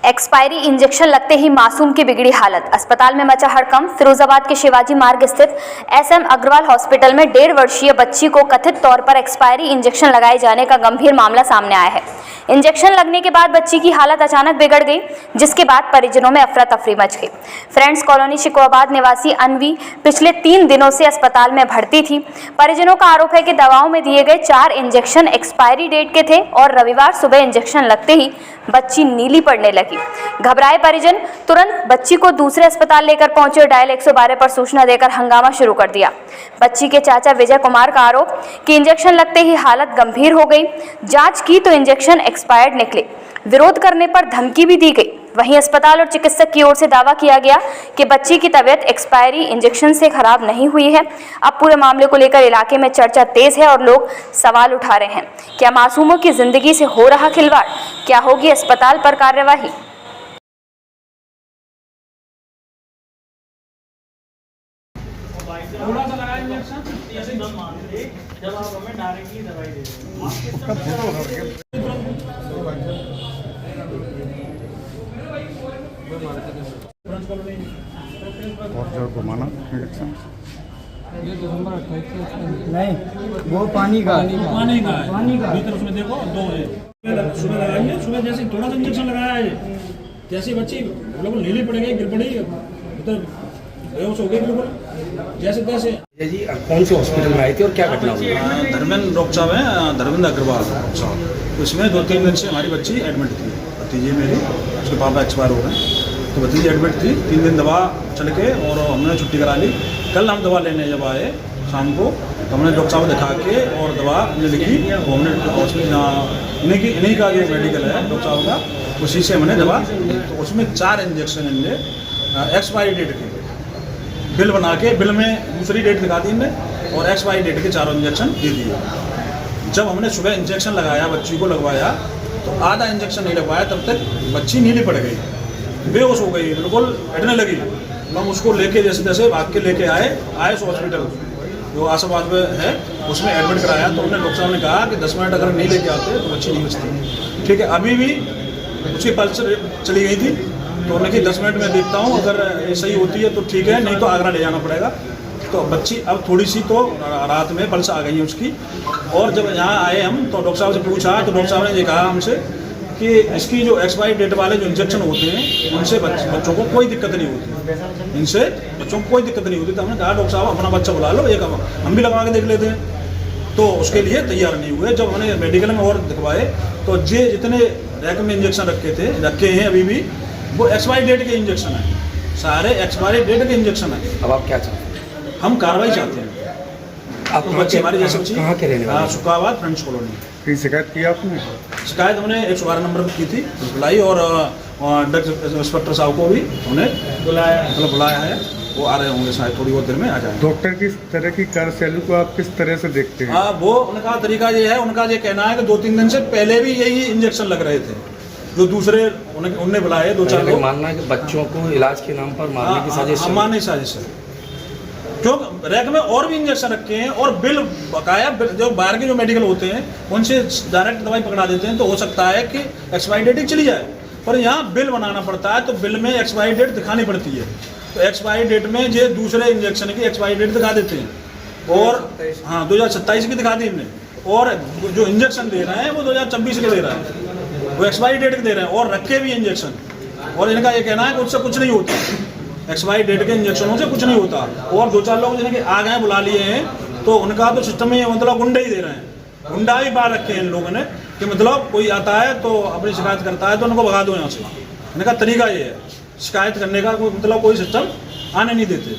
Expiry injection लगते ही मासूम की बिगड़ी हालत, अस्पताल में मचा हड़कंप। फिरोजाबाद के शिवाजी मार्ग स्थित एसएम अग्रवाल हॉस्पिटल में 1.5 वर्षीय बच्ची को कथित तौर पर एक्सपायरी इंजेक्शन लगाए जाने का गंभीर मामला सामने आया है। इंजेक्शन लगने के बाद बच्ची की हालत अचानक बिगड़ गई, जिसके बाद परिजनों में अफरा तफरी मच गई। फ्रेंड्स कॉलोनी शिकोहाबाद निवासी अनवी पिछले 3 दिनों से अस्पताल में भर्ती थी। परिजनों का आरोप है कि दवाओं में दिए गए 4 इंजेक्शन एक्सपायरी डेट के थे और रविवार सुबह इंजेक्शन लगते ही बच्ची नीली पड़ने लगी। घबराए परिजन तुरंत बच्ची को दूसरे अस्पताल लेकर पहुंचे और डायल 112 पर सूचना देकर हंगामा शुरू कर दिया। बच्ची के चाचा विजय कुमार का आरोप कि इंजेक्शन लगते ही हालत गंभीर हो गई। जांच की तो इंजेक्शन एक्सपायर्ड निकले। विरोध करने पर धमकी भी दी गई। वहीं अस्पताल और चिकित्सक की ओर से दावा किया गया कि बच्ची की तबीयत एक्सपायरी इंजेक्शन से खराब नहीं हुई है। अब पूरे मामले को लेकर इलाके में चर्चा तेज है और लोग सवाल उठा रहे हैं। क्या मासूमों की जिंदगी से हो रहा खिलवाड़? क्या होगी अस्पताल पर कार्यवाही? थोड़ा सा लगाया इंजेक्शन, ऐसे ही दम मार दे। जब आप हमें डायरेक्टली दवाई दे दें। और जो घुमाना इंजेक्शन नहीं, वो पानी का भीतर उसमें देखो 2 है। सुबह लगाइए, सुबह जैसे ही थोड़ा सा इंजेक्शन लगाया है, जैसे बच्ची बिल्कुल नीली पड़ गई, गिर पड़ी, उधर बेहोश हो गई बिल्कुल जैसे तैसे। जी कौन से हॉस्पिटल में आई थी और क्या घटना हुई? धर्मेंद्र डॉक्टर साहब हैं, धर्मेंद्र अग्रवाल डॉक्टर साहब। उसमें 2-3 दिन से हमारी बच्ची एडमिट थी, भतीजी मेरी, उसके पापा एक्सपायर हो गए, तो भतीजी एडमिट थी। 3 दिन दवा चल के और हमने छुट्टी करा ली। कल हम दवा लेने जब आए शाम को, तो हमने डॉक्टर साहब दिखा के और दवा हमने लिखी। वो हमने इन्हीं का ये मेडिकल है डॉक्टर साहब का, उसी से हमने दवा। तो उसमें 4 इंजेक्शन इनने एक्सपायरी डेट के बिल बना के, बिल में दूसरी डेट दिखा दी इनने और एक्सपायरी डेट के 4 इंजेक्शन दे दिए। जब हमने सुबह इंजेक्शन लगाया, बच्ची को लगवाया, तो आधा इंजेक्शन नहीं लगवाया, तब तक बच्ची नीली पड़ गई, बेहोश हो गई, बिल्कुल हटने लगी। हम उसको लेके जैसे तैसे भाग के लेके आए हॉस्पिटल जो आसाबाद में है, उसमें एडमिट कराया। तो उन्होंने डॉक्टर साहब ने कहा कि 10 मिनट अगर नहीं लेके आते तो बच्ची नहीं बचती। ठीक है, अभी भी उसकी पल्स चली गई थी, तो उन्होंने कहा 10 मिनट में देखता हूँ, अगर सही होती है तो ठीक है, नहीं तो आगरा ले जाना पड़ेगा। तो बच्ची अब थोड़ी सी तो रात में पल्स आ गई है उसकी। और जब यहाँ आए हम तो डॉक्टर साहब से पूछा, तो डॉक्टर साहब ने ये कहा हमसे कि इसकी जो एक्सपायरी डेट वाले जो इंजेक्शन होते हैं, उनसे बच्चों को कोई दिक्कत नहीं होती, इनसे बच्चों को कोई दिक्कत नहीं होती। तो हमने कहा डॉक्टर साहब अपना बच्चा बुला लो, एक हम भी लगवा के देख लेते हैं। तो उसके लिए तैयार नहीं हुए। जब हमने मेडिकल में और दिखवाए, तो ये जितने रैक में इंजेक्शन रखे हैं अभी भी, वो एक्सपायरी डेट के इंजेक्शन है, सारे एक्सपायरी डेट के इंजेक्शन है। अब आप क्या चाहते हैं? हम कार्रवाई चाहते हैं। आप बच्चे हमारे जैसे बच्चे कहाँ के रहने वाले? शुकोहाबाद फ्रेंड्स कॉलोनी। की शिकायत की आपने? शिकायत हमने 112 नंबर पर की थी, बुलाई, और इंस्पेक्टर साहब को भी हमने बुलाया है। वो आ रहे होंगे शायद थोड़ी बहुत देर में आ जाएंगे। डॉक्टर किस तरह की कार्यशैली को आप किस तरह से देखते हैं? वो उनका तरीका ये है, उनका ये कहना है कि 2-3 दिन से पहले भी यही इंजेक्शन लग रहे थे, जो दूसरे उनने बुलाए 2-4 लोग। मानना है कि बच्चों को इलाज के नाम पर मारने की साजिश? मारने की साजिश है, क्योंकि रैक में और भी इंजेक्शन रखे हैं और बिल बकाया। जो बाहर के जो मेडिकल होते हैं उनसे डायरेक्ट दवाई पकड़ा देते हैं, तो हो सकता है कि एक्सपायरी डेट चली जाए, पर यहाँ बिल बनाना पड़ता है, तो बिल में एक्सपायरी डेट दिखानी पड़ती है। तो एक्सपायरी डेट में ये दूसरे इंजेक्शन की एक्सपायरी डेट दिखा देते हैं, और हाँ 2027 की दिखा दी इनने, और जो इंजेक्शन दे रहे हैं वो 2026 के दे रहे हैं, वो एक्सपायरी डेट के दे रहे हैं, और रखे भी इंजेक्शन। और इनका ये कहना है कि उससे कुछ नहीं होता, एक्सपायरी डेट के इंजेक्शनों से कुछ नहीं होता। और 2-4 लोग जिनके आ गए बुला लिए हैं, तो उनका तो सिस्टम में मतलब गुंडे ही दे रहे हैं, गुंडा ही बाहर रखे हैं इन लोगों ने, कि मतलब कोई आता है तो अपनी शिकायत करता है तो उनको भगा दो यहाँ से। इनका तरीका ये है, शिकायत करने का कोई मतलब कोई सिस्टम आने नहीं देते।